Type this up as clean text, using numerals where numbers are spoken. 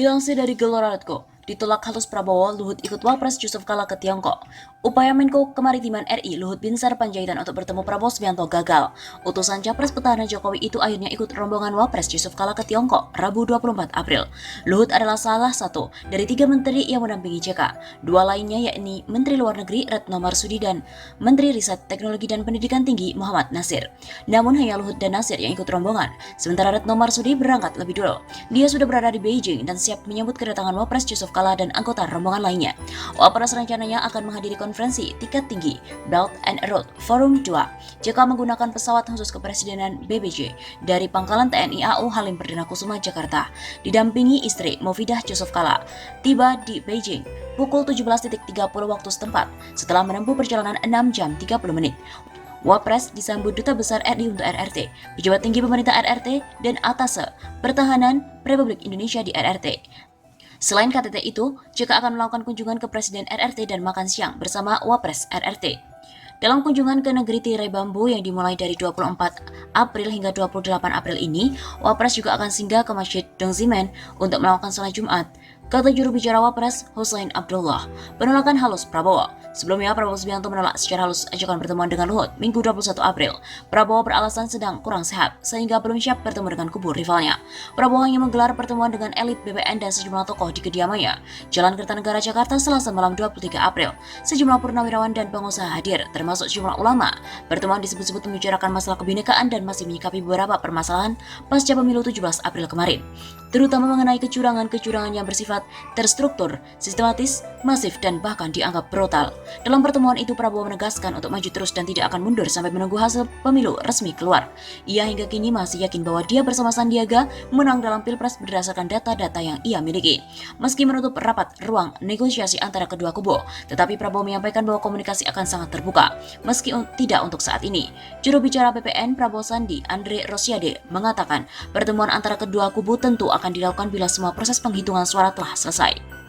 Dilansir dari Gelora.co, ditolak halus Prabowo, Luhut ikut Wapres Yusuf Kala ke Tiongkok. Upaya Menko Kemaritiman RI Luhut Binsar Panjaitan untuk bertemu Prabowo Subianto gagal. Utusan Capres petahana Jokowi itu akhirnya ikut rombongan Wapres Yusuf Kala ke Tiongkok, Rabu 24 April. Luhut adalah salah satu dari 3 menteri yang mendampingi JK. Dua lainnya yakni Menteri Luar Negeri Retno Marsudi dan Menteri Riset Teknologi dan Pendidikan Tinggi Muhammad Nasir. Namun hanya Luhut dan Nasir yang ikut rombongan, sementara Retno Marsudi berangkat lebih dulu. Dia sudah berada di Beijing dan siap menyambut kedatangan Wapres Yusuf Kala dan anggota rombongan lainnya. Wapres rencananya akan menghadiri konferensi tingkat tinggi Belt and Road Forum 2 jika menggunakan pesawat khusus kepresidenan BBJ dari Pangkalan TNI AU Halim Perdana Kusuma, Jakarta, didampingi istri Mufidah Yusuf Kala. Tiba di Beijing pukul 17.30 waktu setempat setelah menempuh perjalanan 6 jam 30 menit. Wapres disambut Duta Besar RI untuk RRT, pejabat tinggi pemerintah RRT, dan Atase Pertahanan Republik Indonesia di RRT. Selain KTT itu, JK akan melakukan kunjungan ke Presiden RRT dan makan siang bersama Wapres RRT. Dalam kunjungan ke negeri tirai bambu yang dimulai dari 24 April hingga 28 April ini, Wapres juga akan singgah ke Masjid Dongzimen untuk melakukan sholat Jumat. Kata juru bicara Wapres, Hussein Abdullah, penolakan halus Prabowo. Sebelumnya, Prabowo Subianto menolak secara halus ajakan pertemuan dengan Luhut Minggu 21 April. Prabowo beralasan sedang kurang sehat, sehingga belum siap bertemu dengan kubu rivalnya. Prabowo hanya menggelar pertemuan dengan elit BPN dan sejumlah tokoh di kediamannya, Jalan Kertanegara, Jakarta, Selasa malam 23 April. Sejumlah purnawirawan dan pengusaha hadir, termasuk sejumlah ulama. Pertemuan disebut-sebut membicarakan masalah kebinekaan dan masih menyikapi beberapa permasalahan pasca pemilu 17 April kemarin, terutama mengenai kecurangan-kecurangan yang bersifat terstruktur, sistematis, masif, dan bahkan dianggap brutal. Dalam pertemuan itu, Prabowo menegaskan untuk maju terus dan tidak akan mundur sampai menunggu hasil pemilu resmi keluar. Ia hingga kini masih yakin bahwa dia bersama Sandiaga menang dalam Pilpres berdasarkan data-data yang ia miliki. Meski menutup rapat ruang negosiasi antara kedua kubu, tetapi Prabowo menyampaikan bahwa komunikasi akan sangat terbuka, meski tidak untuk saat ini. Juru bicara BPN Prabowo Sandi, Andre Rosiade, mengatakan pertemuan antara kedua kubu tentu akan dilakukan bila semua proses penghitungan suara telah selesai.